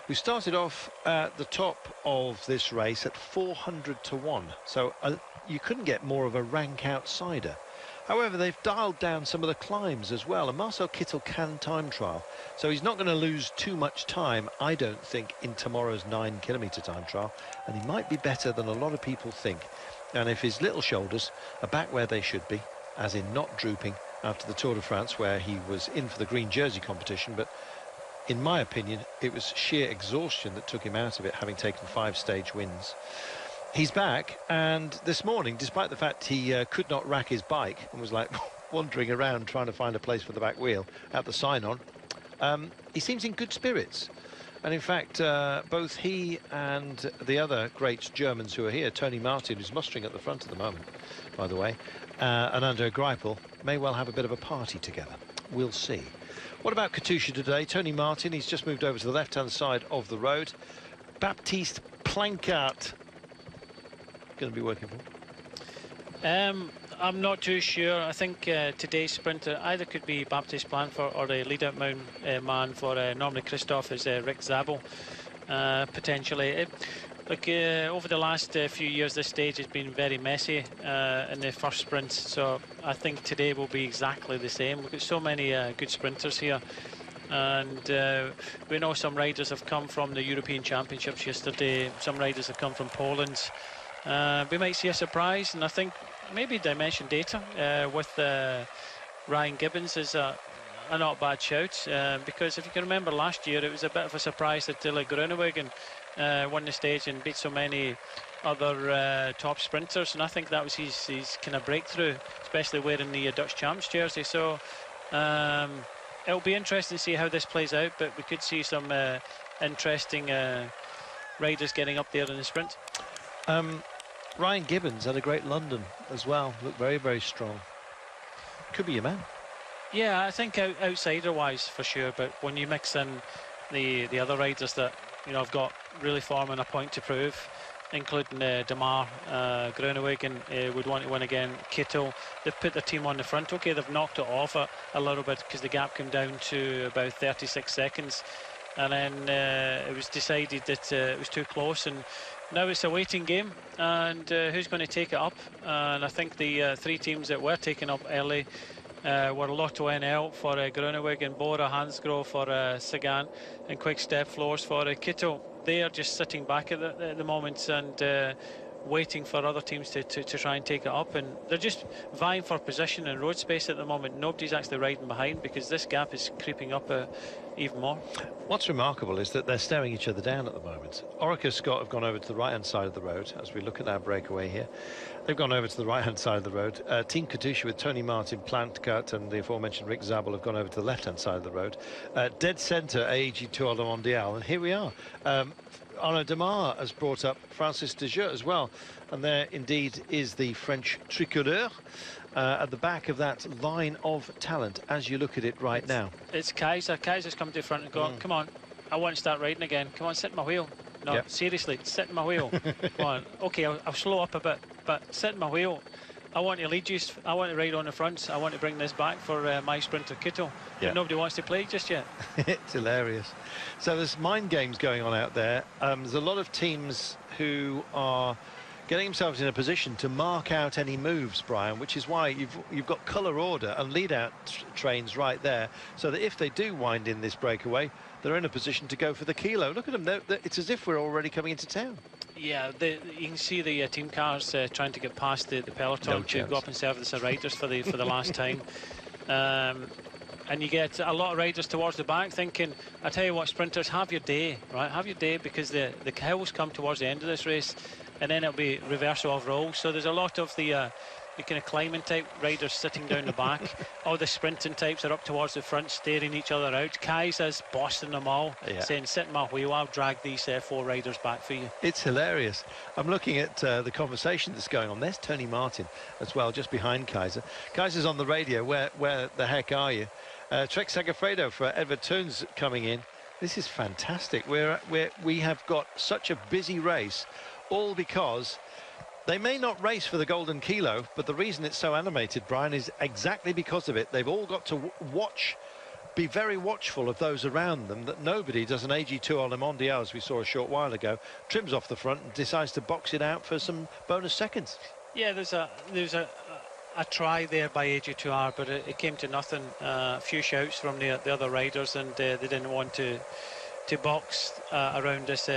We started off at the top of this race at 400 to 1, so you couldn't get more of a rank outsider. However, they've dialed down some of the climbs as well, and Marcel Kittel can time trial, so he's not going to lose too much time, I don't think, in tomorrow's 9-kilometre time trial, and he might be better than a lot of people think. And if his little shoulders are back where they should be, as in not drooping after the Tour de France, where he was in for the green jersey competition, but in my opinion, it was sheer exhaustion that took him out of it, having taken 5 stage wins. He's back, and this morning, despite the fact he could not rack his bike and was like wandering around trying to find a place for the back wheel at the sign-on, he seems in good spirits. And in fact, both he and the other great Germans who are here, Tony Martin, who's mustering at the front at the moment, by the way, and Ando Greipel, may well have a bit of a party together. We'll see. What about Katusha today? Tony Martin, he's just moved over to the left-hand side of the road. Baptiste Plancart going to be working for? I'm not too sure. I think today's sprinter either could be Baptiste Plancart or the lead-out man for normally Christophe is Rick Zabel, potentially. Over the last few years, this stage has been very messy in the first sprints, so I think today will be exactly the same. We've got so many good sprinters here, and we know some riders have come from the European Championships yesterday, some riders have come from Poland. We might see a surprise, and I think maybe Dimension Data with Ryan Gibbons is a not bad shout, because if you can remember last year, it was a bit of a surprise that Dylan Groenewegen won the stage and beat so many other top sprinters, and I think that was his kind of breakthrough, especially wearing the Dutch Champs jersey. So it'll be interesting to see how this plays out, but we could see some interesting riders getting up there in the sprint. Ryan Gibbons had a great London as well, looked very, very strong. Could be your man. Yeah, I think outsider-wise for sure, but when you mix in the other riders that have got really forming a point to prove, including Demar, Groenewegen would want to win again, Kittel, they've put their team on the front. Okay, they've knocked it off a little bit because the gap came down to about 36 seconds, and then it was decided that it was too close, and now it's a waiting game, and who's going to take it up? And I think the 3 teams that were taken up early were Lotto NL for Groenewegen, Bora Hansgrohe for Sagan, and Quick Step Floors for Kittel. They are just sitting back at the moment and waiting for other teams to try and take it up, and they're just vying for position and road space at the moment. Nobody's actually riding behind because this gap is creeping up even more. What's remarkable is that they're staring each other down at the moment. Orica Scott have gone over to the right-hand side of the road as we look at our breakaway here. They've gone over to the right-hand side of the road. Team Katusha with Tony Martin, Plancart and the aforementioned Rick Zabel have gone over to the left-hand side of the road. Dead centre, AEG Tour de Mondial, and here we are. Arnaud Demar has brought up Francis Dejeux as well, and there indeed is the French tricolore at the back of that line of talent as you look at it right now. It's Kaiser. Kaiser's come to the front and gone, come on, I want to start riding again. Come on, sit in my wheel. No, seriously, sit in my wheel. Come on. Okay, I'll slow up a bit, but sit in my wheel. I want to lead you. I want to ride on the front. I want to bring this back for my sprinter Kittel. But nobody wants to play just yet. It's hilarious. So there's mind games going on out there. There's a lot of teams who are getting themselves in a position to mark out any moves, Brian, which is why you've got colour order and lead-out trains right there, so that if they do wind in this breakaway, they're in a position to go for the kilo. Look at them. It's as if we're already coming into town. Yeah, you can see the team cars trying to get past the peloton to go up and serve the riders for the last time. And you get a lot of riders towards the back thinking, I tell you what, sprinters, have your day, right? Have your day, because the hills come towards the end of this race, and then it'll be reversal of roles. So there's a lot of the kind of climbing type riders sitting down the back. All the sprinting types are up towards the front, staring each other out. Kaiser's bossing them all, saying, sit in my wheel, I'll drag these 4 riders back for you. It's hilarious. I'm looking at the conversation that's going on. There's Tony Martin as well, just behind Kaiser. Kaiser's on the radio. Where the heck are you? Trek Segafredo for Edward Toons coming in. This is fantastic. We have got such a busy race, all because they may not race for the golden kilo, but the reason it's so animated, Brian, is exactly because of it. They've all got to watch be very watchful of those around them, that nobody does an AG2 on a Mondial, as we saw a short while ago, trims off the front and decides to box it out for some bonus seconds. Yeah, there's a try there by AG2R, but it came to nothing. A few shouts from the other riders, and they didn't want to box around this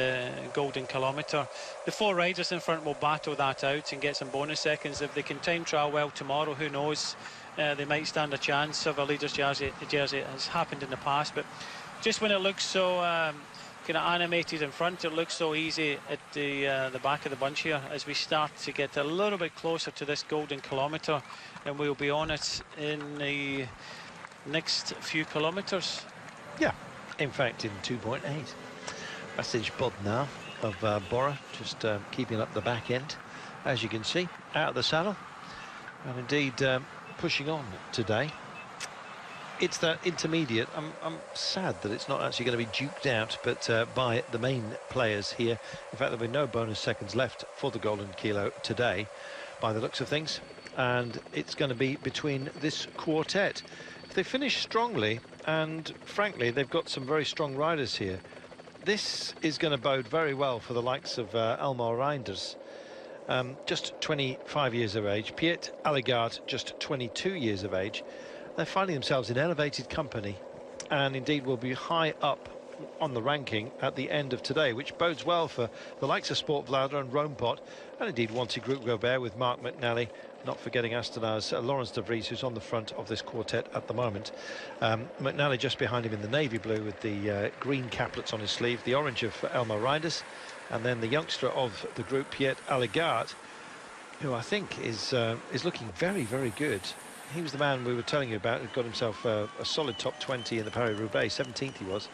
golden kilometre. The 4 riders in front will battle that out and get some bonus seconds. If they can time trial well tomorrow, who knows, they might stand a chance of a leader's jersey. It has happened in the past, but just when it looks so kind of animated in front, it looks so easy at the back of the bunch here, as we start to get a little bit closer to this golden kilometre, and we'll be on it in the next few kilometres. Yeah, in fact, in 2.8. Passage Bod now of Bora, just keeping up the back end, as you can see, out of the saddle, and indeed pushing on today. It's that intermediate. I'm sad that it's not actually going to be duked out, but by the main players here. In fact, there'll be no bonus seconds left for the Golden Kilo today, by the looks of things, and it's going to be between this quartet. If they finish strongly, and frankly, they've got some very strong riders here, this is going to bode very well for the likes of Elmar Reinders. Just 25 years of age. Piet Alligard, just 22 years of age. They're finding themselves in elevated company, and indeed will be high up on the ranking at the end of today, which bodes well for the likes of Sport Vlader and Roompot, and indeed Wanty Group Gobert with Mark McNally, not forgetting Astena's Laurens de Vries, who's on the front of this quartet at the moment. McNally just behind him in the navy blue with the green caplets on his sleeve, the orange of Elmar Reinders, and then the youngster of the group, Piet Alligard, who I think is looking very, very good. He was the man we were telling you about who got himself a solid top 20 in the Paris-Roubaix, 17th he was.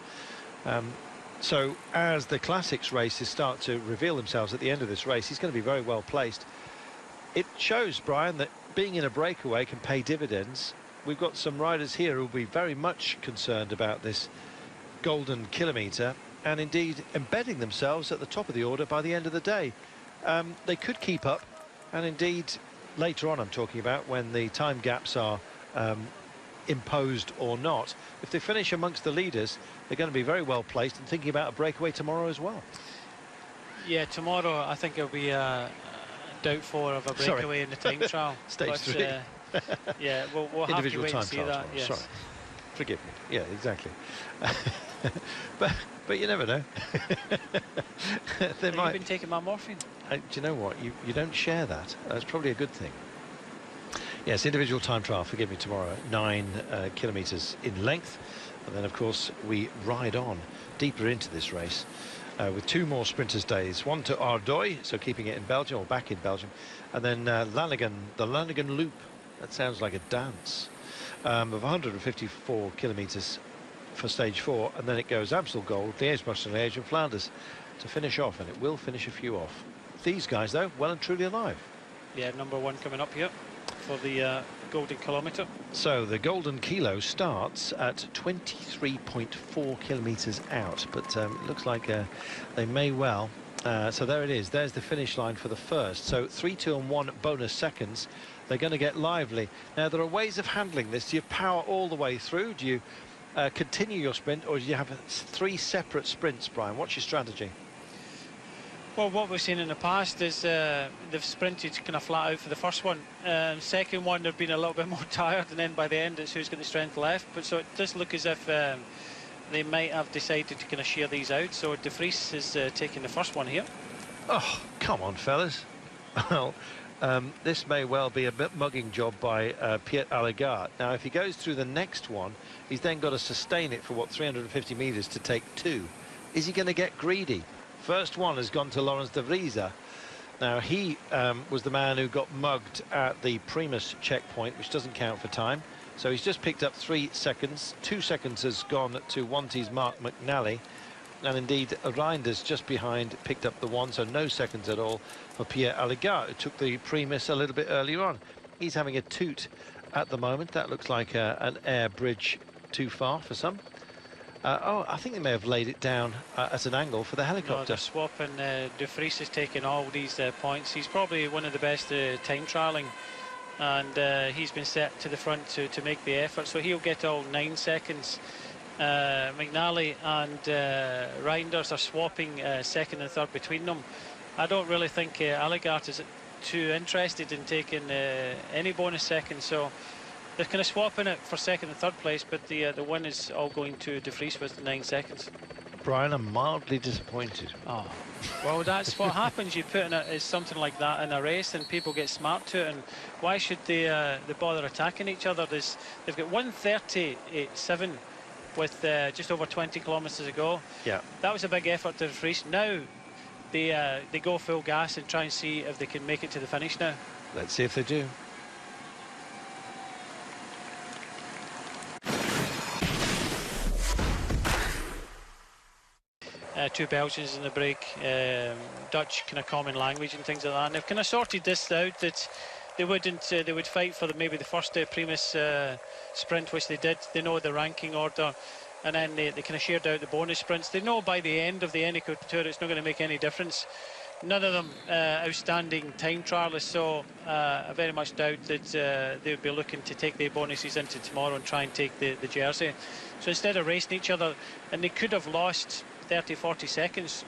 So as the classics races start to reveal themselves at the end of this race, he's going to be very well placed. It shows, Brian, that being in a breakaway can pay dividends. We've got some riders here who will be very much concerned about this golden kilometre, and indeed embedding themselves at the top of the order by the end of the day. They could keep up, and indeed later on I'm talking about, when the time gaps are imposed or not, if they finish amongst the leaders, they're going to be very well placed and thinking about a breakaway tomorrow as well. Yeah, tomorrow I think it'll be doubtful of a breakaway in the time trial. Stage 3. Yeah, we'll have to wait and see that. Yes. Sorry, forgive me. Yeah, exactly. but you never know. They Have might. you been taking my morphine? Do you know what? You don't share that. That's probably a good thing. Yes, individual time trial, forgive me, tomorrow, 9 kilometres in length. And then, of course, we ride on deeper into this race with 2 more sprinters' days. One to Ardouille, so keeping it in Belgium, or back in Belgium. And then Lanigan, the Lanigan Loop. That sounds like a dance. Of 154 kilometres for stage 4. And then it goes Amstel Gold, Liège-Bastogne-Liège and Flanders to finish off. And it will finish a few off. These guys, though, well and truly alive. Yeah, number 1 coming up here for the golden kilometre. So the golden kilo starts at 23.4 kilometres out, but it looks like they may well. So there it is. There's the finish line for the first. So 3, 2 and 1 bonus seconds. They're going to get lively. Now, there are ways of handling this. Do you power all the way through? Do you continue your sprint, or do you have 3 separate sprints, Brian? What's your strategy? Well, what we've seen in the past is they've sprinted kind of flat out for the first one. Second one, they've been a little bit more tired, and then by the end, it's who's got the strength left. But so it does look as if they might have decided to kind of share these out. So De Vries is taking the first one here. Oh, come on, fellas. Well, this may well be a bit mugging job by Piet Alligard. Now, if he goes through the next one, he's then got to sustain it for, what, 350 metres to take 2. Is he going to get greedy? First one has gone to Laurens de Vries. Now, he was the man who got mugged at the Primus checkpoint, which doesn't count for time. So he's just picked up 3 seconds. 2 seconds has gone to Wanty's Mark McNally. And indeed, Reinders just behind picked up the 1, so no seconds at all for Pierre Alligard, who took the Primus a little bit earlier on. He's having a toot at the moment. That looks like an air bridge too far for some. Oh, I think they may have laid it down at an angle for the helicopter. No, they're swapping. De Vries is taking all these points. He's probably one of the best time trialling and he's been set to the front to make the effort, so he'll get all 9 seconds. McNally and Reinders are swapping second and third between them. I don't really think Alligart is too interested in taking any bonus seconds, so they're kind of swapping it for second and third place, but the win is all going to De Vries with 9 seconds. Brian, I'm mildly disappointed. Oh, well, that's what happens. You put in something like that in a race, and people get smart to it. And why should they bother attacking each other? They've got 1:37 with just over 20 kilometres to go. Yeah, that was a big effort to De Vries. Now they go full gas and try and see if they can make it to the finish now. Let's see if they do. Two Belgians in the break, Dutch kind of common language and things like that, and they've kind of sorted this out, that they wouldn't they would fight for maybe the first Primus sprint, which they did. They know the ranking order, and then they kind of shared out the bonus sprints. They know by the end of the Eneco Tour it's not going to make any difference. None of them outstanding time trialists, so I very much doubt that they would be looking to take their bonuses into tomorrow and try and take the jersey. So instead of racing each other, and they could have lost 30-40 seconds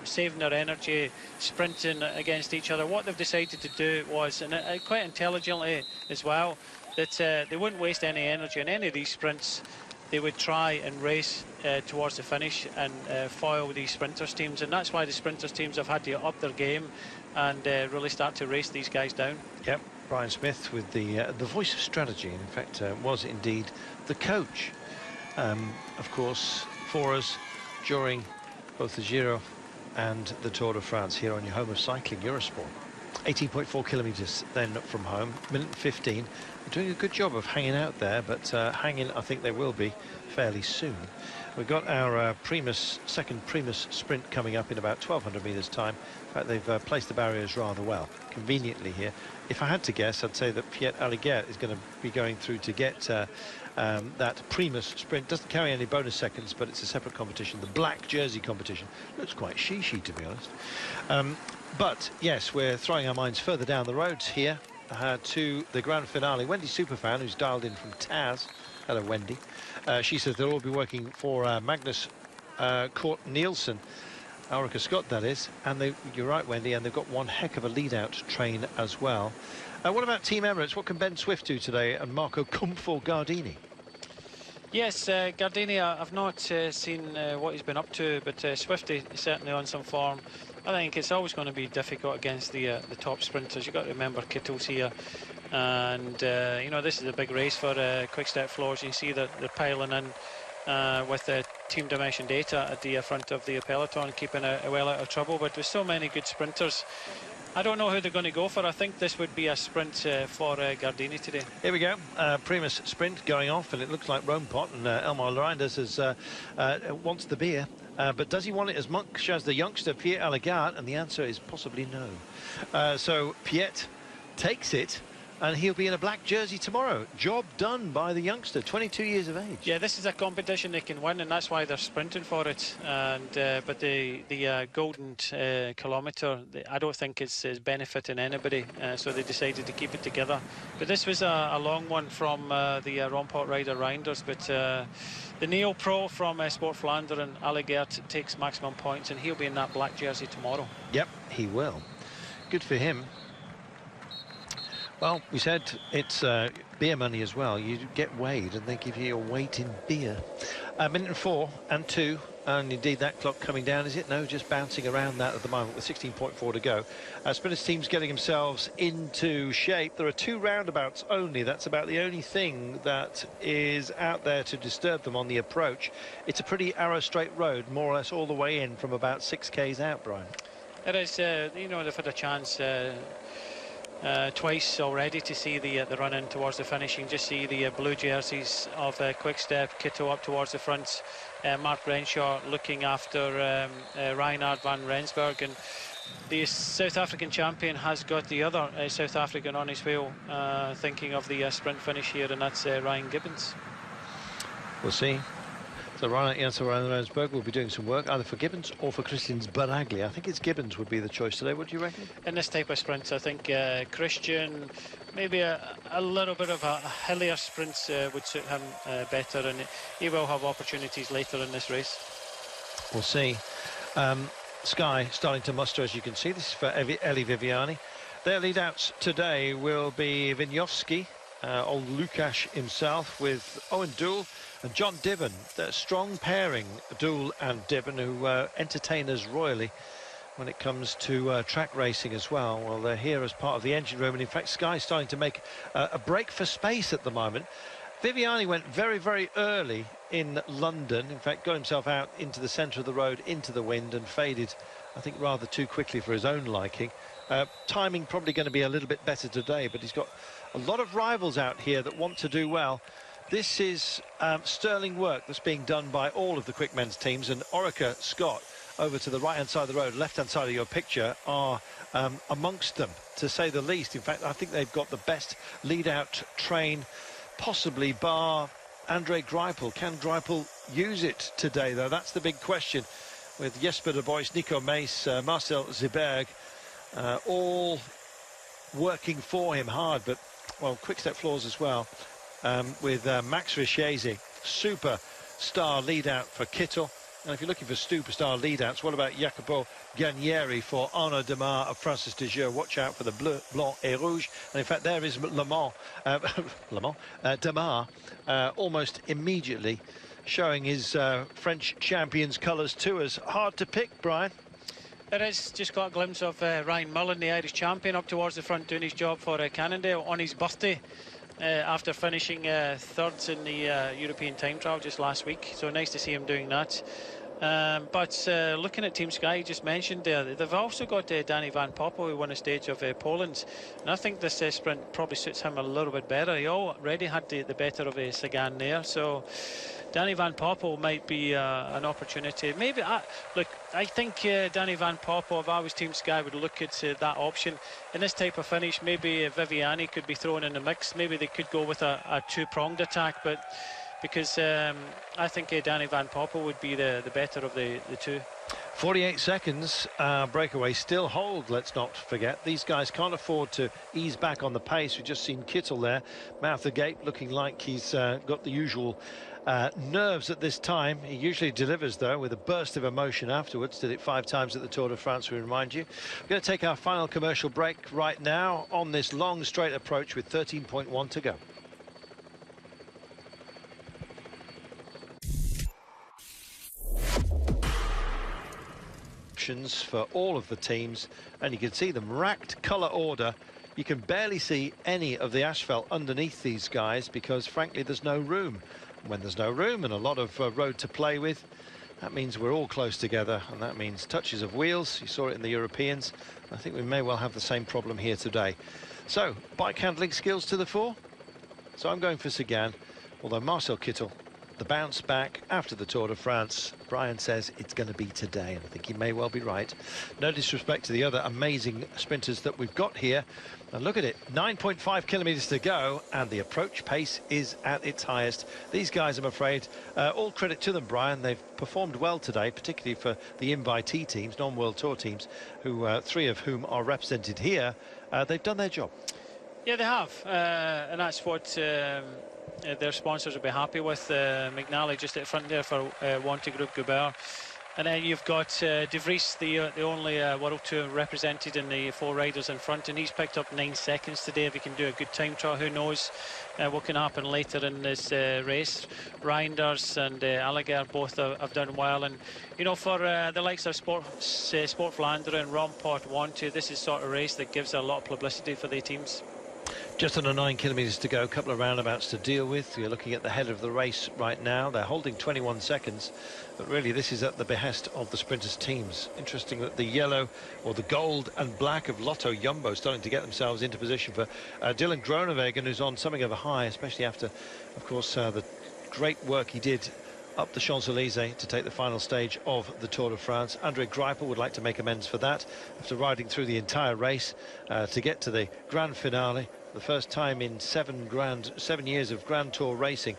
saving their energy sprinting against each other, what they've decided to do was, and quite intelligently as well, that they wouldn't waste any energy in any of these sprints. They would try and race towards the finish and foil these sprinters teams, and that's why the sprinters teams have had to up their game and really start to race these guys down. Yep, Brian Smith with the voice of strategy, and in fact was indeed the coach, of course, for us during both the Giro and the Tour de France here on your home of cycling, Eurosport. 18.4 kilometres then from home, minute and 15. They're doing a good job of hanging out there, but hanging, I think they will be fairly soon. We've got our second Primus sprint coming up in about 1,200 metres time. In fact, they've placed the barriers rather well, conveniently here. If I had to guess, I'd say that Piet Alligaert is going to be going through to get that Primus sprint. Doesn't carry any bonus seconds, but it's a separate competition. The black jersey competition looks quite she-she, to be honest. But yes, we're throwing our minds further down the road here to the grand finale. Wendy Superfan, who's dialed in from Taz. Hello, Wendy. She says they'll all be working for Magnus Cort Nielsen, Ulrika Scott, that is. And you're right, Wendy, and they've got one heck of a lead-out train as well. What about Team Emirates? What can Ben Swift do today, and Marco Comfort Gardini? Yes, Gardini, I've not seen what he's been up to, but Swift is certainly on some form. I think it's always going to be difficult against the top sprinters. You've got to remember Kittle's here, and you know, this is a big race for Quick Step Floors. You see that they're piling in with Team Dimension Data at the front of the peloton, keeping well out of trouble. But with so many good sprinters, I don't know who they're going to go for. I think this would be a sprint for Gardini today. Here we go. Primus sprint going off, and it looks like Rome Pot, and Elmar Reinders wants the beer. But does he want it as much as the youngster Piet Alligaert? And the answer is possibly no. So Piet takes it, and he'll be in a black jersey tomorrow. Job done by the youngster, 22 years of age. Yeah, this is a competition they can win, and that's why they're sprinting for it. And but the golden kilometre, I don't think it's benefiting anybody, so they decided to keep it together. But this was a long one from the Rompot rider Reinders, but the Neo Pro from Sport Vlaanderen, Alligaert, takes maximum points, and he'll be in that black jersey tomorrow. Yep, he will. Good for him. Well, we said it's beer money as well. You get weighed, and they give you your weight in beer. Minute and 4 and 2, and indeed that clock coming down, is it? No, just bouncing around that at the moment with 16.4 to go. Sprinters team's getting themselves into shape. There are 2 roundabouts only. That's about the only thing that is out there to disturb them on the approach. It's a pretty arrow straight road, more or less all the way in from about 6 Ks out, Brian. It is, you know, they've had a chance twice already to see the run in towards the finishing. Just see the blue jerseys of Quick Step, Kitto up towards the front, Mark Renshaw looking after Reinhard van Rensburg, and the South African champion has got the other South African on his wheel, thinking of the sprint finish here, and that's Ryan Gibbons. We'll see. So Ryan Rensburg will be doing some work either for Gibbons or for Christian Baragli. I think it's Gibbons would be the choice today. What do you reckon? In this type of sprint, I think Christian, maybe a little bit of a hillier sprint would suit him better, and he will have opportunities later in this race. We'll see. Sky starting to muster, as you can see. This is for Eli Viviani. Their lead-outs today will be Vinyovsky, old Lukash himself, with Owen Dool and John Diven. They're a strong pairing, Dool and Diven, who entertain us royally when it comes to track racing as well. Well, they're here as part of the engine room, and in fact Sky's starting to make a break for space at the moment. Viviani went very, very early in London. In fact, got himself out into the centre of the road, into the wind, and faded, I think, rather too quickly for his own liking. Timing probably going to be a little bit better today, but he's got a lot of rivals out here that want to do well. This is sterling work that's being done by all of the quick men's teams, and Orica Scott, over to the right-hand side of the road, left-hand side of your picture, are amongst them, to say the least. In fact, I think they've got the best lead-out train, possibly bar Andre Greipel. Can Greipel use it today, though? That's the big question, with Jesper de Bois, Nico Mace, Marcel Ziberg, all working for him hard, but, well, quick-step floors as well, with Max Richese, superstar lead-out for Kittel. And if you're looking for superstar lead-outs, what about Jacopo Guarnieri for Arnaud Demar of Francis de Jure? Watch out for the Bleu, Blanc et Rouge. And in fact, there is Le Mans, Demar, almost immediately showing his French champion's colours to us. Hard to pick, Brian. It is. Just got a glimpse of Ryan Mullen, the Irish champion, up towards the front doing his job for Cannondale on his birthday. After finishing third in the European time trial just last week, so nice to see him doing that. But looking at Team Sky, you just mentioned there, they've also got Danny Van Poppel, who won a stage of Poland, and I think this sprint probably suits him a little bit better. He already had the better of Sagan there, so Danny Van Poppel might be an opportunity. Maybe, look, I think Danny Van Poppel, if I was Team Sky, would look at that option. In this type of finish, maybe Viviani could be thrown in the mix. Maybe they could go with a two-pronged attack, but because I think Danny Van Poppel would be the better of the two. 48 seconds, breakaway still hold, let's not forget. These guys can't afford to ease back on the pace. We've just seen Kittel there, mouth agape, looking like he's got the usual nerves at this time. He usually delivers, though, with a burst of emotion afterwards. Did it 5 times at the Tour de France, we remind you. We're going to take our final commercial break right now on this long straight approach with 13.1 to go. For all of the teams, and you can see them racked colour order. You can barely see any of the asphalt underneath these guys because frankly there's no room. When there's no room and a lot of road to play with, that means we're all close together, and that means touches of wheels. You saw it in the Europeans. I think we may well have the same problem here today. So bike handling skills to the fore. So I'm going for Sagan, although Marcel Kittel, the bounce back after the Tour de France, Brian says it's going to be today, and I think he may well be right. No disrespect to the other amazing sprinters that we've got here. And look at it, 9.5 kilometres to go, and the approach pace is at its highest. These guys, I'm afraid, all credit to them, Brian. They've performed well today, particularly for the invitee teams, non-World Tour teams, who 3 of whom are represented here. They've done their job. Yeah, they have, and that's what their sponsors will be happy with. McNally just at the front there for Wanty Group Goubert. And then you've got De Vries, the only World Tour represented in the 4 riders in front, and he's picked up 9 seconds today. If he can do a good time trial, who knows what can happen later in this race. Reinders and Allegaar both have done well, and you know, for the likes of Sport Vlaanderen and Romport Wanty, this is sort of race that gives a lot of publicity for the teams. Just under 9 kilometres to go, a couple of roundabouts to deal with. You're looking at the head of the race right now. They're holding 21 seconds, but really this is at the behest of the sprinters' teams. Interesting that the yellow, or the gold and black of Lotto Jumbo starting to get themselves into position for Dylan Groenewegen, who's on something of a high, especially after, of course, the great work he did up the Champs-Élysées to take the final stage of the Tour de France. Andre Greipel would like to make amends for that after riding through the entire race to get to the grand finale. The first time in 7 years of Grand Tour racing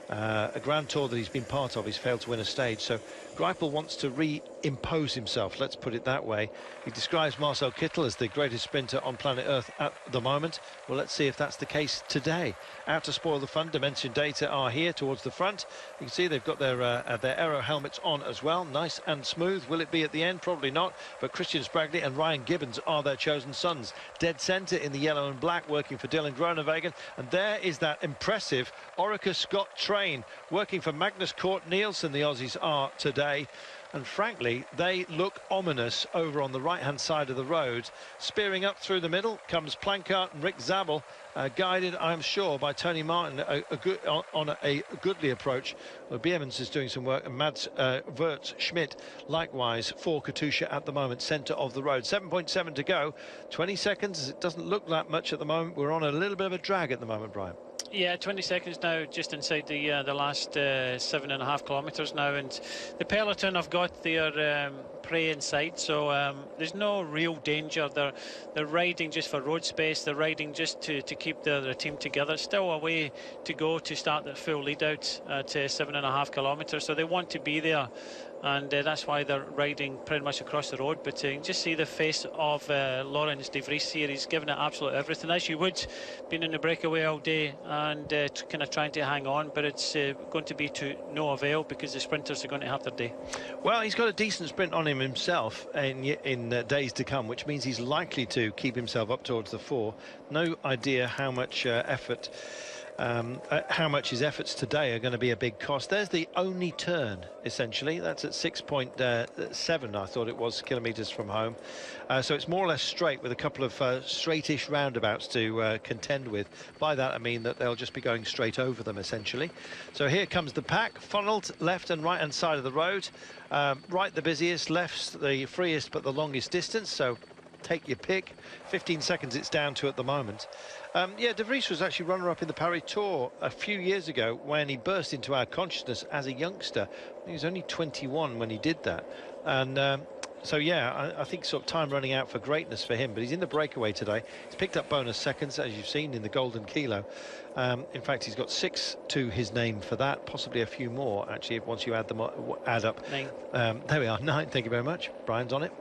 A Grand Tour that he's been part of, he's failed to win a stage. So Greipel wants to reimpose himself, let's put it that way. He describes Marcel Kittel as the greatest sprinter on planet Earth at the moment. Well, let's see if that's the case today. Out to spoil the fun, Dimension Data are here towards the front. You can see they've got their aero helmets on as well. Nice and smooth. Will it be at the end? Probably not. But Christian Spragley and Ryan Gibbons are their chosen sons. Dead centre in the yellow and black, working for Dylan Groenewegen. And there is that impressive Orica Scott train working for Magnus Cort Nielsen, the Aussies are today. And frankly, they look ominous over on the right-hand side of the road. Spearing up through the middle comes Plancart and Rick Zabel, guided, I'm sure, by Tony Martin on a goodly approach. Well, Biermans is doing some work, and Mads Wirtz Schmidt, likewise, for Katusha at the moment, centre of the road. 7.7 to go, 20 seconds. It doesn't look that much at the moment. We're on a little bit of a drag at the moment, Brian. Yeah, 20 seconds now, just inside the last 7.5 kilometres now, and the peloton have got their prey in sight, so there's no real danger. They're riding just for road space. They're riding just to keep their team together. Still a way to go to start the full lead out at 7.5 kilometres, so they want to be there. And that's why they're riding pretty much across the road. But you can just see the face of Laurens de Vries here. He's given it absolute everything, as you would, been in the breakaway all day and kind of trying to hang on. But it's going to be to no avail, because the sprinters are going to have their day. Well, he's got a decent sprint on him himself in days to come, which means he's likely to keep himself up towards the 4. No idea how much effort... how much his efforts today are going to be a big cost. There's the only turn, essentially. That's at 6.7, I thought it was, kilometres from home. So it's more or less straight, with a couple of straightish roundabouts to contend with. By that I mean that they'll just be going straight over them, essentially. So here comes the pack, funneled left and right hand side of the road. Right the busiest, left the freest but the longest distance, so take your pick. 15 seconds it's down to at the moment. Yeah, De Vries was actually runner-up in the Paris Tour a few years ago, when he burst into our consciousness as a youngster. He was only 21 when he did that. And so, yeah, I think sort of time running out for greatness for him. But he's in the breakaway today. He's picked up bonus seconds, as you've seen, in the Golden Kilo. In fact, he's got 6 to his name for that, possibly a few more, actually, once you add them add up. 9. There we are, 9. Thank you very much. Brian's on it.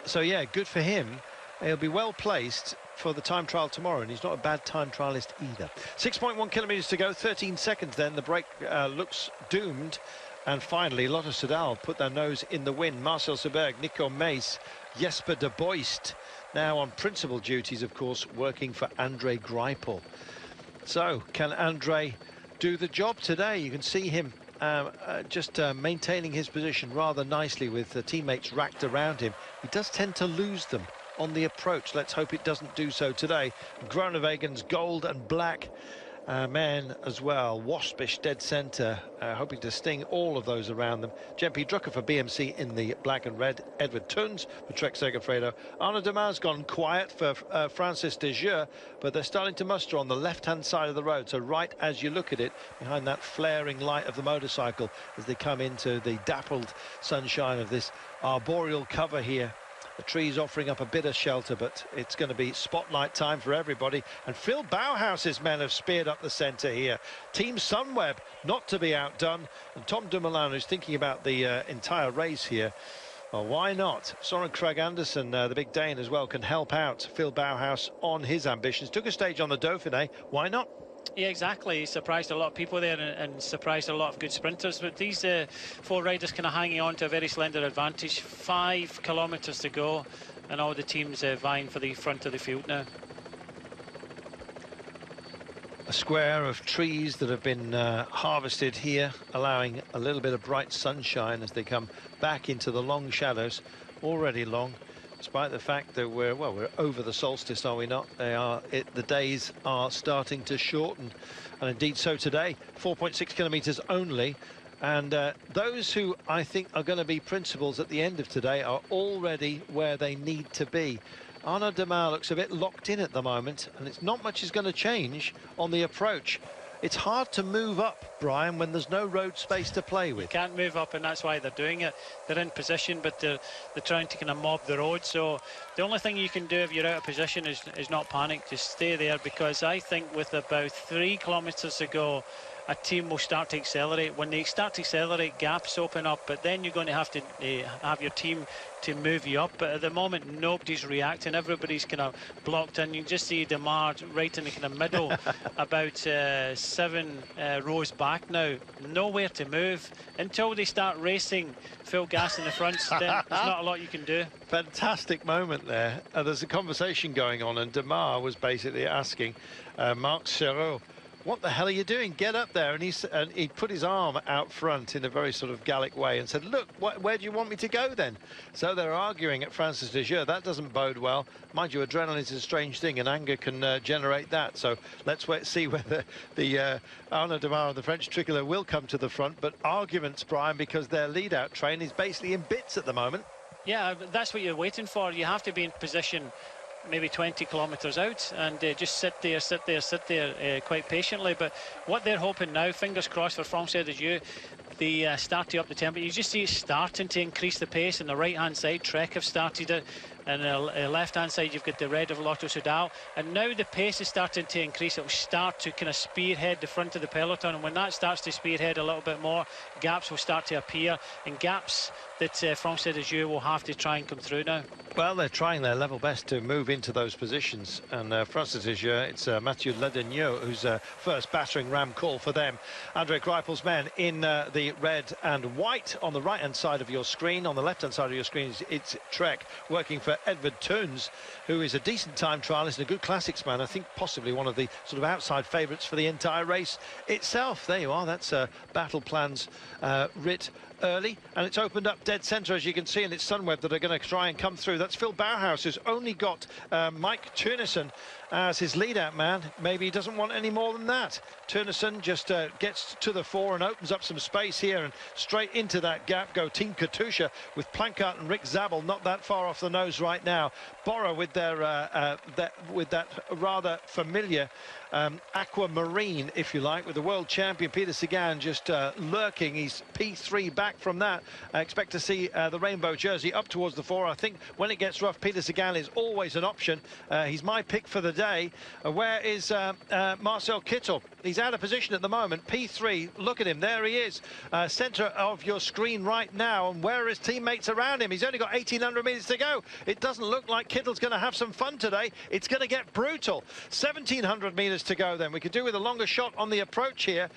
So, yeah, good for him. He'll be well placed for the time trial tomorrow, and he's not a bad time trialist either. 6.1 kilometres to go, 13 seconds then. The break looks doomed. And finally, Lotto Soudal put their nose in the wind. Marcel Seberg, Nico Mees, Jesper de Boist, now on principal duties, of course, working for Andre Greipel. So, can Andre do the job today? You can see him just maintaining his position rather nicely with the teammates racked around him. He does tend to lose them on the approach. Let's hope it doesn't do so today. Groenewegen's gold and black man as well, waspish dead centre, hoping to sting all of those around them. Jempe Drucker for BMC in the black and red. Edward Tuns for Trek Segafredo. Arnaud Demar's gone quiet for Francis Desjeux, but they're starting to muster on the left-hand side of the road. So right as you look at it, behind that flaring light of the motorcycle, as they come into the dappled sunshine of this arboreal cover here. The trees offering up a bit of shelter, but it's going to be spotlight time for everybody. And Phil Bauhaus's men have speared up the centre here. Team Sunweb not to be outdone. And Tom Dumoulin, who's thinking about the entire race here. Well, why not? Soren Kragh Andersen, the big Dane as well, can help out Phil Bauhaus on his ambitions. Took a stage on the Dauphiné. Why not? Yeah, exactly. He surprised a lot of people there and surprised a lot of good sprinters. But these 4 riders kind of hanging on to a very slender advantage. 5 kilometres to go, and all the teams vying for the front of the field now. A square of trees that have been harvested here, allowing a little bit of bright sunshine as they come back into the long shadows, already long. Despite the fact that we're over the solstice, are we not? The days are starting to shorten, and indeed so today. 4.6 kilometres only, and those who I think are going to be principals at the end of today are already where they need to be. Arnaud Demar looks a bit locked in at the moment, and it's not much is going to change on the approach. It's hard to move up, Brian, when there's no road space to play with. You can't move up, and that's why they're doing it. They're in position, but they're trying to kind of mob the road. So the only thing you can do if you're out of position is not panic. Just stay there, because I think with about 3 kilometres to go, a team will start to accelerate. When they start to accelerate, gaps open up, but then you're going to have your team to move you up. But at the moment, nobody's reacting. Everybody's kind of blocked in. You can just see Demar right in the kind of middle, about 7 rows back now. Nowhere to move until they start racing full gas in the front. Then there's not a lot you can do. Fantastic moment there. There's a conversation going on, and Demar was basically asking Marc Serrault, what the hell are you doing? Get up there. And he put his arm out front in a very sort of Gallic way and said, look, where do you want me to go then? So they're arguing at Francis de Jure. That doesn't bode well. Mind you, adrenaline is a strange thing, and anger can generate that. So let's see whether the Arnaud Demar and the French tricolor will come to the front. But arguments, Brian, because their lead-out train is basically in bits at the moment. Yeah, that's what you're waiting for. You have to be in position maybe 20 kilometres out and just sit there quite patiently. But what they're hoping now, fingers crossed for Francis de Jure, they start to up the tempo. You just see it starting to increase the pace. On the right hand side, Trek have started it, and on the left hand side you've got the red of Lotto Soudal, and now the pace is starting to increase. It will start to kind of spearhead the front of the peloton, and when that starts to spearhead a little bit more, gaps will start to appear, and gaps that Francis de Jure will have to try and come through now. Well, they're trying their level best to move into those positions, and Francis de Jure, it's Mathieu Ledenieux who's first battering ram call for them. Andre Greipel's men in the red and white on the right hand side of your screen. On the left hand side of your screen it's Trek working for Edvard Theuns, who is a decent time trialist and a good classics man. I think possibly one of the sort of outside favourites for the entire race itself. There you are, that's Battle Plans writ early, and it's opened up dead centre, as you can see, and it's Sunweb that are going to try and come through. That's Phil Bauhaus, who's only got Mike Teunissen as his lead-out man. Maybe he doesn't want any more than that. Teunissen just gets to the fore and opens up some space here, and straight into that gap go Team Katusha with Plancart and Rick Zabel not that far off the nose right now. Bora with their with that rather familiar aquamarine, if you like, with the world champion Peter Sagan just lurking. He's P3 back from that. I expect to see the rainbow jersey up towards the fore. I think when it gets rough, Peter Sagan is always an option. He's my pick for the day. Where is Marcel Kittel? He's out of position at the moment. P3, look at him, there he is, centre of your screen right now, and where are his teammates around him? He's only got 1,800 metres to go. It doesn't look like Kittel's going to have some fun today. It's going to get brutal. 1,700 metres to go then. We could do with a longer shot on the approach here.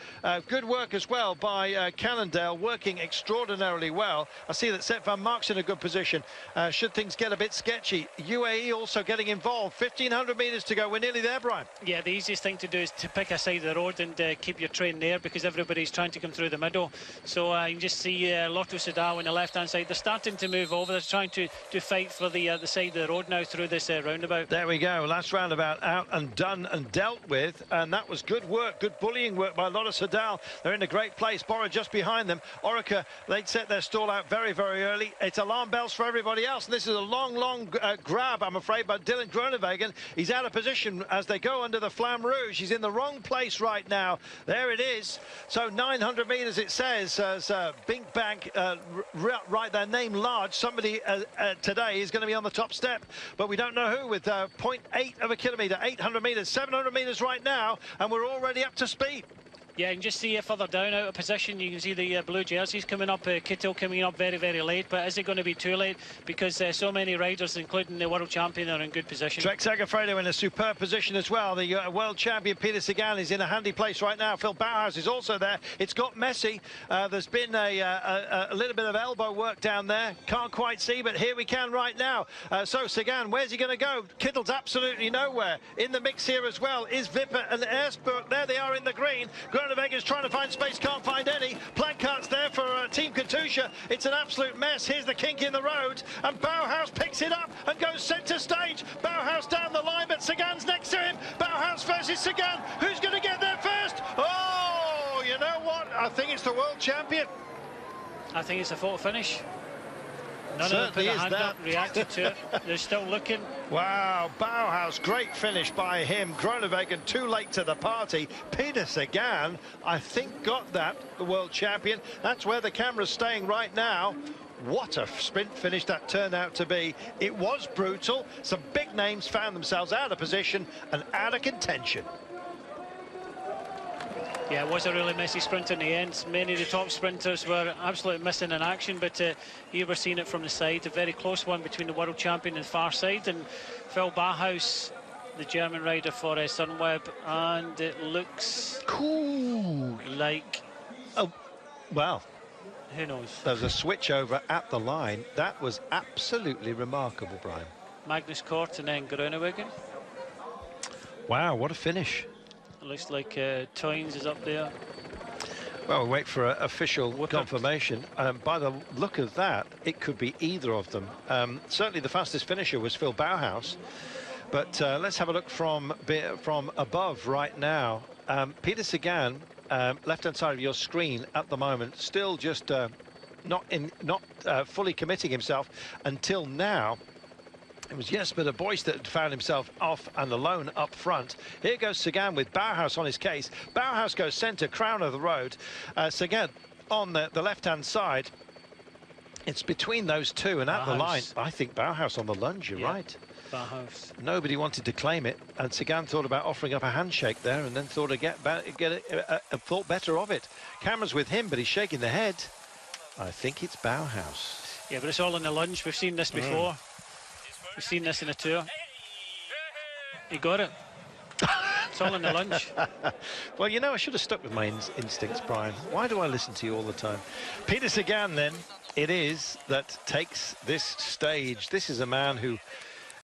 Good work as well by Cannondale, working extraordinarily well. I see that Sepp van Mark's in a good position. Should things get a bit sketchy, UAE also getting involved. 1,500 metres to go. We're nearly there, Brian. Yeah, the easiest thing to do is to pick a side of the road and keep your train there, because everybody's trying to come through the middle. So you can just see Lotto Soudal on the left-hand side. They're starting to move over. They're trying to fight for the side of the road now through this roundabout. There we go. Last roundabout out and done and dealt with, and that was good work, good bullying work by Lotto Soudal. They're in a great place. Bora just behind them. Orica, they'd set their stall out very, very early. It's alarm bells for everybody else, and this is a long grab, I'm afraid, by Dylan Groenewegen. He's out of position as they go under the Flamme Rouge. He's in the wrong place right now. There it is. So 900 metres, it says, as BinckBank write their name large. Somebody today is going to be on the top step, but we don't know who, with 0.8 of a kilometre, 800 metres, 700 metres right now, and we're already up to speed. Yeah, you can just see further down out of position. You can see the blue jerseys coming up. Kittel coming up very, very late. But is it going to be too late? Because so many riders, including the world champion, are in good position. Trek Segafredo in a superb position as well. The world champion Peter Sagan is in a handy place right now. Phil Bauhaus is also there. It's got messy. There's been a little bit of elbow work down there. Can't quite see, but here we can right now. So Sagan, where's he going to go? Kittel's absolutely nowhere. In the mix here as well is Wipper and Ersberg. There they are in the green. Groenewegen's trying to find space, can't find any. Plankart's there for Team Katusha. It's an absolute mess. Here's the kink in the road, and Bauhaus picks it up and goes centre stage. Bauhaus down the line, but Sagan's next to him. Bauhaus versus Sagan. Who's going to get there first? Oh, you know what? I think it's the world champion. I think it's a photo finish. None of them put their hand up, reacted to it. They're still looking. Wow, Bauhaus, great finish by him. Groenewegen too late to the party. Peter Sagan, I think, got that, the world champion. That's where the camera's staying right now. What a sprint finish that turned out to be. It was brutal. Some big names found themselves out of position and out of contention. Yeah, it was a really messy sprint in the end. Many of the top sprinters were absolutely missing in action, but here we're seeing it from the side. A very close one between the world champion and far side, and Phil Bauhaus, the German rider for Sunweb, and it looks Cool. like... Oh, well, who knows? there was a switch over at the line. That was absolutely remarkable, Brian. Magnus Cort and then Groenewegen. Wow, what a finish. It looks like Toynes is up there. Well, we'll wait for official confirmation. By the look of that, it could be either of them. Certainly the fastest finisher was Phil Bauhaus. But let's have a look from above right now. Peter Sagan, left-hand side of your screen at the moment, still just not fully committing himself until now. It was Jesper de Boyce that had found himself off and alone up front. Here goes Sagan with Bauhaus on his case. Bauhaus goes centre, crown of the road. Sagan on the left-hand side. It's between those two, and at the line, I think Bauhaus on the lunge, you're right. Bauhaus. Nobody wanted to claim it, and Sagan thought about offering up a handshake there, and then thought thought better of it. Camera's with him, but he's shaking the head. I think it's Bauhaus. Yeah, but it's all in the lunge. We've seen this before. We've seen this in a tour. He got it. It's all in the lunge. Well, you know, I should have stuck with my instincts, Brian. Why do I listen to you all the time? Peter Sagan, then, it is that takes this stage. This is a man who